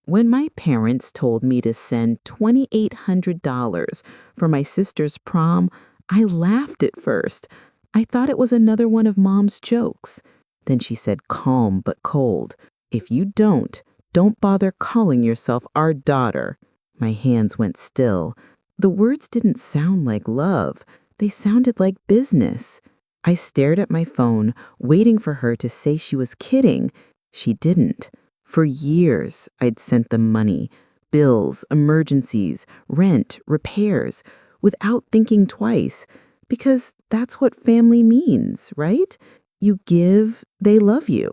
When my parents told me to send $2,800 for my sister's prom, I laughed at first. I thought it was another one of Mom's jokes. Then she said calm but cold, "If you don't bother calling yourself our daughter." My hands went still. The words didn't sound like love. They sounded like business. I stared at my phone, waiting for her to say she was kidding. She didn't. For years, I'd sent them money, bills, emergencies, rent, repairs, without thinking twice, because that's what family means, right? You give, they love you.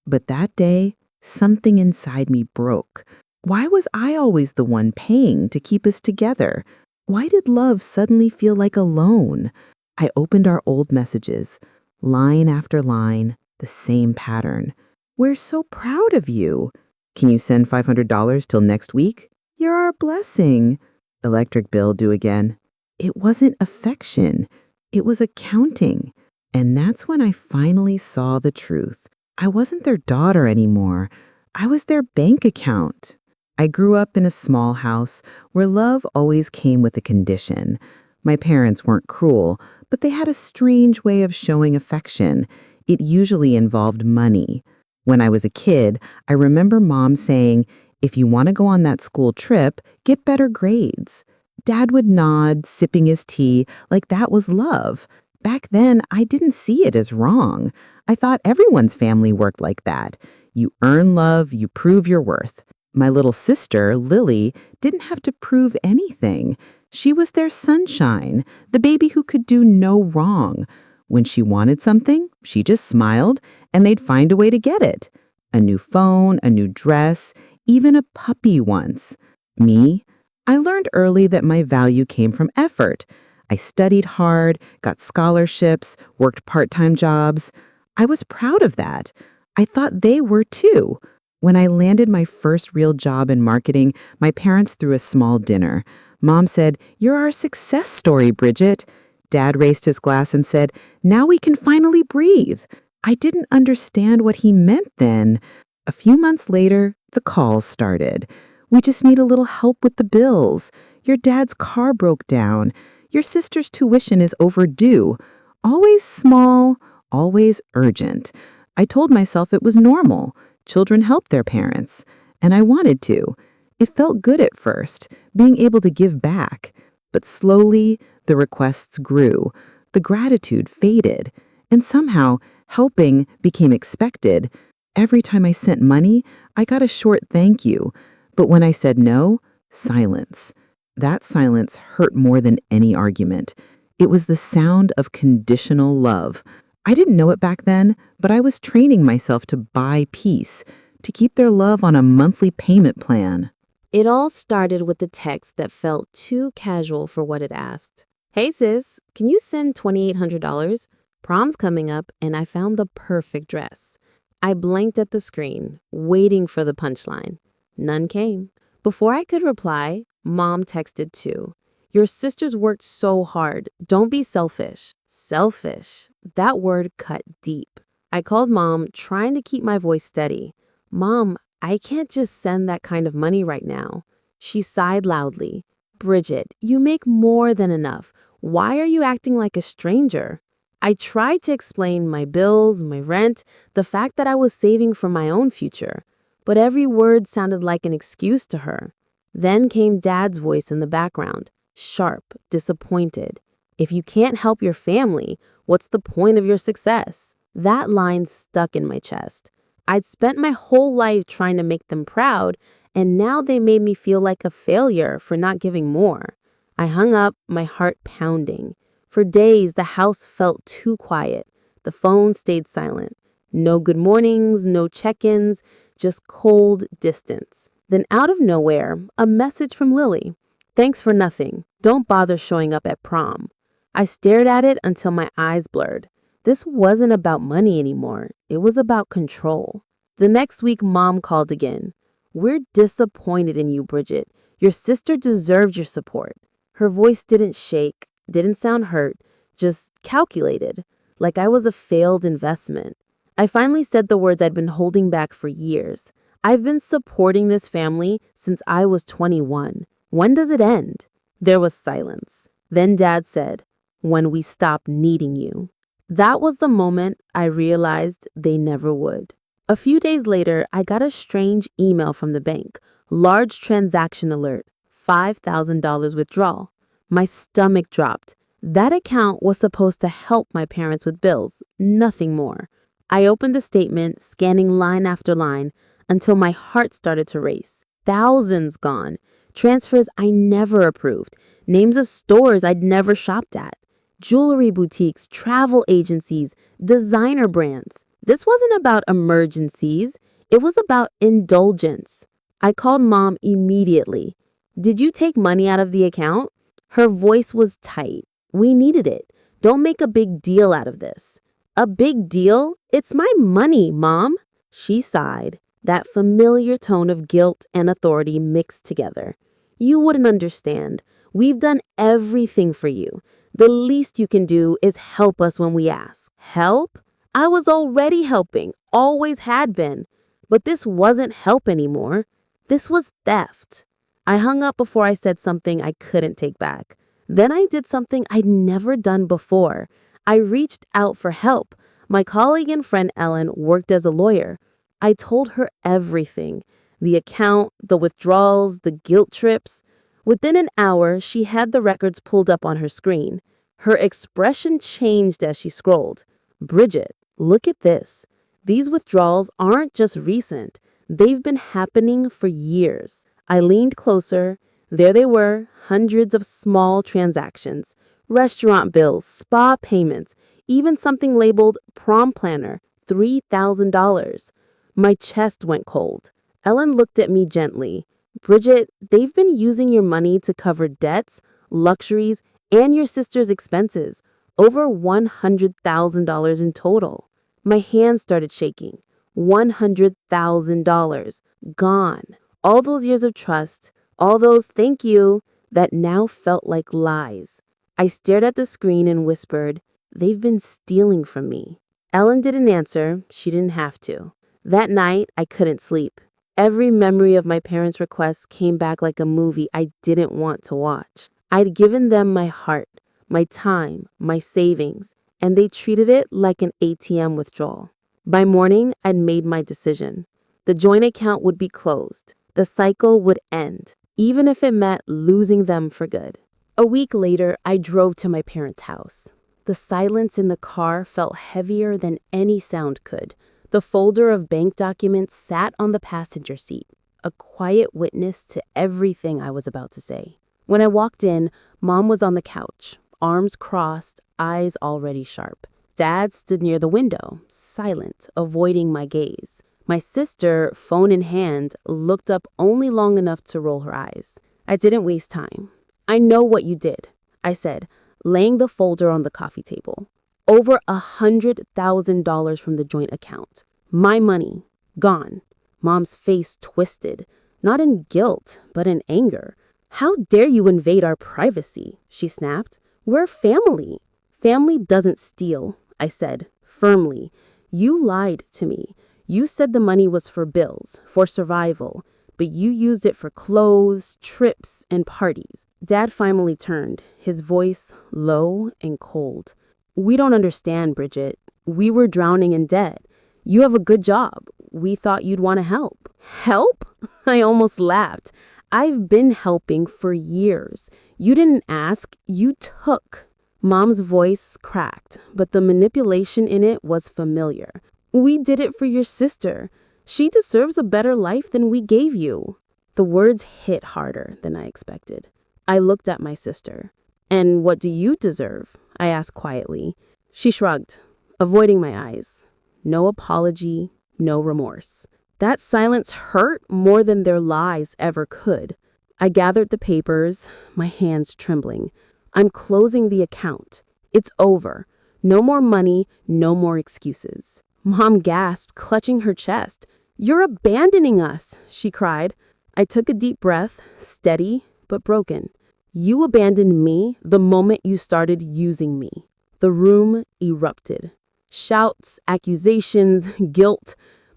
But that day, something inside me broke. Why was I always the one paying to keep us together? Why did love suddenly feel like a loan? I opened our old messages, line after line, the same pattern. "We're so proud of you. Can you send $500 till next week? You're our blessing." Electric bill due again. It wasn't affection. It was accounting. And that's when I finally saw the truth. I wasn't their daughter anymore. I was their bank account. I grew up in a small house where love always came with a condition. My parents weren't cruel, but they had a strange way of showing affection. It usually involved money. When I was a kid, I remember Mom saying, "If you want to go on that school trip, get better grades." Dad would nod, sipping his tea, like that was love. Back then, I didn't see it as wrong. I thought everyone's family worked like that. You earn love, you prove your worth. My little sister, Lily, didn't have to prove anything. She was their sunshine, the baby who could do no wrong. When she wanted something, she just smiled, and they'd find a way to get it. A new phone, a new dress, even a puppy once. Me? I learned early that my value came from effort. I studied hard, got scholarships, worked part-time jobs. I was proud of that. I thought they were too. When I landed my first real job in marketing, my parents threw a small dinner. Mom said, "You're our success story, Bridget." Dad raised his glass and said, "Now we can finally breathe." I didn't understand what he meant then. A few months later, the calls started. "We just need a little help with the bills. Your dad's car broke down. Your sister's tuition is overdue." Always small, always urgent. I told myself it was normal. Children help their parents. And I wanted to. It felt good at first, being able to give back. But slowly, the requests grew. The gratitude faded. And somehow, helping became expected. Every time I sent money, I got a short thank you. But when I said no, silence. That silence hurt more than any argument. It was the sound of conditional love. I didn't know it back then, but I was training myself to buy peace, to keep their love on a monthly payment plan. It all started with a text that felt too casual for what it asked. "Hey sis, can you send $2,800? Prom's coming up and I found the perfect dress." I blinked at the screen, waiting for the punchline. None came. Before I could reply, Mom texted too. "Your sisters worked so hard. Don't be selfish." Selfish. That word cut deep. I called Mom, trying to keep my voice steady. "Mom, I can't just send that kind of money right now." She sighed loudly. "Bridget, you make more than enough. Why are you acting like a stranger?" I tried to explain my bills, my rent, the fact that I was saving for my own future. But every word sounded like an excuse to her. Then came Dad's voice in the background, sharp, disappointed. "If you can't help your family, what's the point of your success?" That line stuck in my chest. I'd spent my whole life trying to make them proud, and now they made me feel like a failure for not giving more. I hung up, my heart pounding. For days, the house felt too quiet. The phone stayed silent. No good mornings, no check-ins, just cold distance. Then out of nowhere, a message from Lily. "Thanks for nothing. Don't bother showing up at prom." I stared at it until my eyes blurred. This wasn't about money anymore. It was about control. The next week, Mom called again. "We're disappointed in you, Bridget. Your sister deserved your support." Her voice didn't shake, didn't sound hurt, just calculated, like I was a failed investment. I finally said the words I'd been holding back for years. I've been supporting this family since I was 21. When does it end? There was silence. Then Dad said, when we stop needing you. That was the moment I realized they never would. A few days later, I got a strange email from the bank. Large transaction alert, $5,000 withdrawal. My stomach dropped. That account was supposed to help my parents with bills, nothing more. I opened the statement, scanning line after line, until my heart started to race. Thousands gone. Transfers I never approved. Names of stores I'd never shopped at. Jewelry boutiques, travel agencies, designer brands. This wasn't about emergencies. It was about indulgence. I called Mom immediately. Did you take money out of the account? Her voice was tight. We needed it. Don't make a big deal out of this. A big deal? It's my money, Mom. She sighed, that familiar tone of guilt and authority mixed together. You wouldn't understand. We've done everything for you. The least you can do is help us when we ask. Help? I was already helping, always had been. But this wasn't help anymore. This was theft. I hung up before I said something I couldn't take back. Then I did something I'd never done before. I reached out for help. My colleague and friend Ellen worked as a lawyer. I told her everything. The account, the withdrawals, the guilt trips. Within an hour, she had the records pulled up on her screen. Her expression changed as she scrolled. Bridget, look at this. These withdrawals aren't just recent. They've been happening for years. I leaned closer. There they were, hundreds of small transactions. Restaurant bills, spa payments, even something labeled prom planner, $3,000. My chest went cold. Ellen looked at me gently. Bridget, they've been using your money to cover debts, luxuries, and your sister's expenses. Over $100,000 in total. My hands started shaking. $100,000. Gone. All those years of trust, all those thank you, that now felt like lies. I stared at the screen and whispered, they've been stealing from me. Ellen didn't answer. She didn't have to. That night, I couldn't sleep. Every memory of my parents' requests came back like a movie I didn't want to watch. I'd given them my heart, my time, my savings, and they treated it like an ATM withdrawal. By morning, I'd made my decision. The joint account would be closed. The cycle would end, even if it meant losing them for good. A week later, I drove to my parents' house. The silence in the car felt heavier than any sound could. The folder of bank documents sat on the passenger seat, a quiet witness to everything I was about to say. When I walked in, Mom was on the couch, arms crossed, eyes already sharp. Dad stood near the window, silent, avoiding my gaze. My sister, phone in hand, looked up only long enough to roll her eyes. I didn't waste time. I know what you did, I said, laying the folder on the coffee table. Over $100,000 from the joint account. My money, gone. Mom's face twisted, not in guilt, but in anger. How dare you invade our privacy, she snapped. We're family. Family doesn't steal, I said, firmly. You lied to me. You said the money was for bills, for survival, but you used it for clothes, trips, and parties. Dad finally turned, his voice low and cold. We don't understand, Bridget. We were drowning in debt. You have a good job. We thought you'd want to help. Help? I almost laughed. I've been helping for years. You didn't ask, you took. Mom's voice cracked, but the manipulation in it was familiar. We did it for your sister. She deserves a better life than we gave you. The words hit harder than I expected. I looked at my sister. And what do you deserve? I asked quietly. She shrugged, avoiding my eyes. No apology, no remorse. That silence hurt more than their lies ever could. I gathered the papers, my hands trembling. I'm closing the account. It's over. No more money, no more excuses. Mom gasped, clutching her chest. You're abandoning us, she cried. I took a deep breath, steady but broken. You abandoned me the moment you started using me. The room erupted. Shouts, accusations, guilt.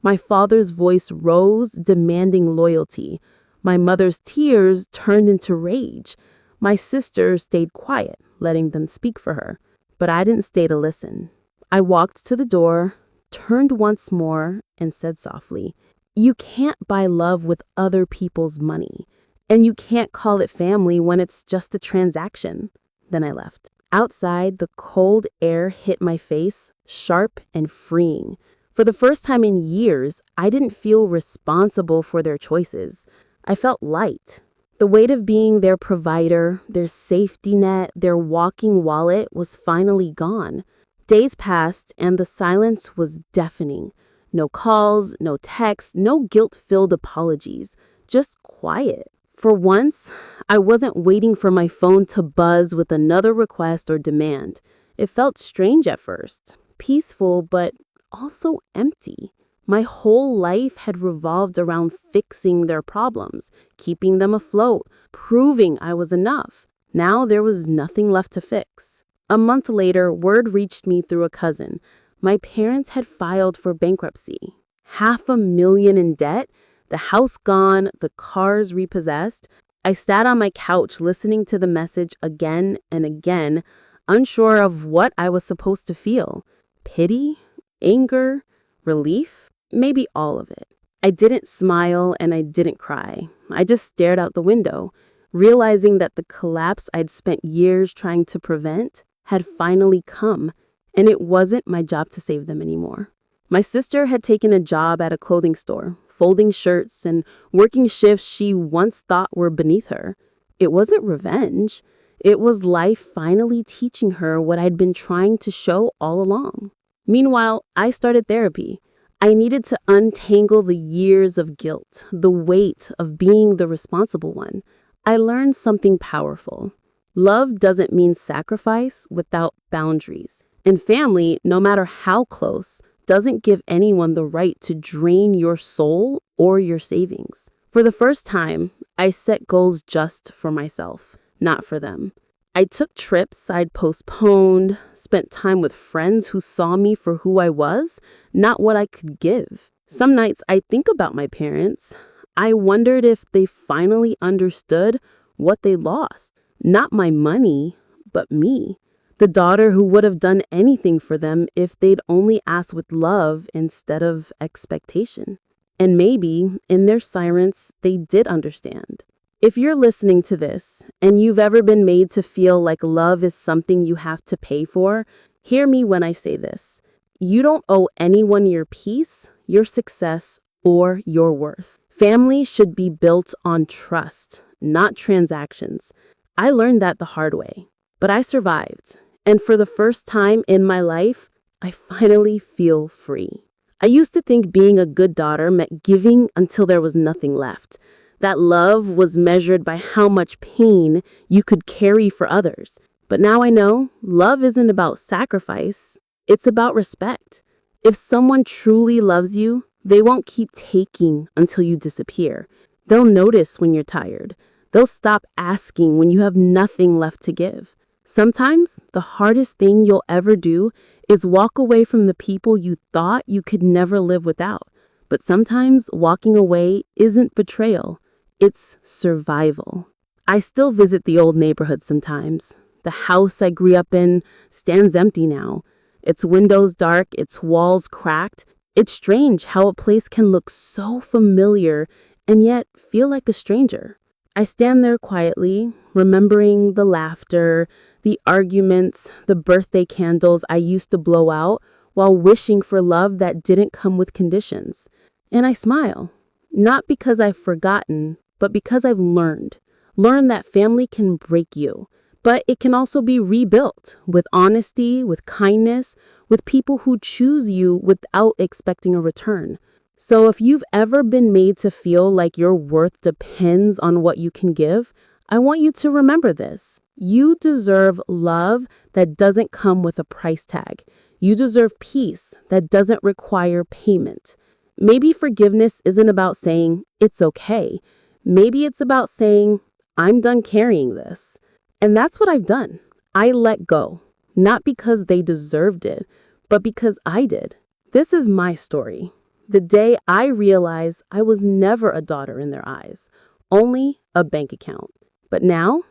My father's voice rose, demanding loyalty. My mother's tears turned into rage. My sister stayed quiet, letting them speak for her. But I didn't stay to listen. I walked to the door, turned once more, and said softly, "You can't buy love with other people's money. And you can't call it family when it's just a transaction." Then I left. Outside, the cold air hit my face, sharp and freeing. For the first time in years, I didn't feel responsible for their choices. I felt light. The weight of being their provider, their safety net, their walking wallet was finally gone. Days passed and the silence was deafening. No calls, no texts, no guilt-filled apologies, just quiet. For once, I wasn't waiting for my phone to buzz with another request or demand. It felt strange at first, peaceful, but also empty. My whole life had revolved around fixing their problems, keeping them afloat, proving I was enough. Now there was nothing left to fix. A month later, word reached me through a cousin. My parents had filed for bankruptcy. $500,000 in debt, the house gone, the cars repossessed. I sat on my couch listening to the message again and again, unsure of what I was supposed to feel. Pity? Anger? Relief? Maybe all of it. I didn't smile and I didn't cry. I just stared out the window, realizing that the collapse I'd spent years trying to prevent had finally come, and it wasn't my job to save them anymore. My sister had taken a job at a clothing store, folding shirts and working shifts she once thought were beneath her. It wasn't revenge. It was life finally teaching her what I'd been trying to show all along. Meanwhile, I started therapy. I needed to untangle the years of guilt, the weight of being the responsible one. I learned something powerful. Love doesn't mean sacrifice without boundaries. And family, no matter how close, doesn't give anyone the right to drain your soul or your savings. For the first time, I set goals just for myself, not for them. I took trips I'd postponed, spent time with friends who saw me for who I was, not what I could give. Some nights I think about my parents. I wondered if they finally understood what they lost. Not my money, but me. The daughter who would have done anything for them if they'd only asked with love instead of expectation. And maybe, in their silence, they did understand. If you're listening to this and you've ever been made to feel like love is something you have to pay for, hear me when I say this. You don't owe anyone your peace, your success, or your worth. Family should be built on trust, not transactions. I learned that the hard way, but I survived. And for the first time in my life, I finally feel free. I used to think being a good daughter meant giving until there was nothing left. That love was measured by how much pain you could carry for others. But now I know love isn't about sacrifice. It's about respect. If someone truly loves you, they won't keep taking until you disappear. They'll notice when you're tired. They'll stop asking when you have nothing left to give. Sometimes the hardest thing you'll ever do is walk away from the people you thought you could never live without. But sometimes walking away isn't betrayal. It's survival. I still visit the old neighborhood sometimes. The house I grew up in stands empty now. Its windows dark, its walls cracked. It's strange how a place can look so familiar and yet feel like a stranger. I stand there quietly, remembering the laughter, the arguments, the birthday candles I used to blow out while wishing for love that didn't come with conditions. And I smile, not because I've forgotten, but because I've learned that family can break you, but it can also be rebuilt with honesty, with kindness, with people who choose you without expecting a return. So if you've ever been made to feel like your worth depends on what you can give, I want you to remember this. You deserve love that doesn't come with a price tag. You deserve peace that doesn't require payment. Maybe forgiveness isn't about saying, it's okay. Maybe it's about saying, I'm done carrying this. And that's what I've done. I let go, not because they deserved it, but because I did. This is my story. The day I realized I was never a daughter in their eyes, only a bank account. But now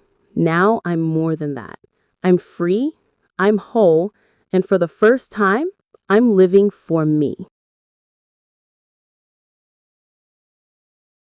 I'm more than that. I'm free, I'm whole, and for the first time, I'm living for me.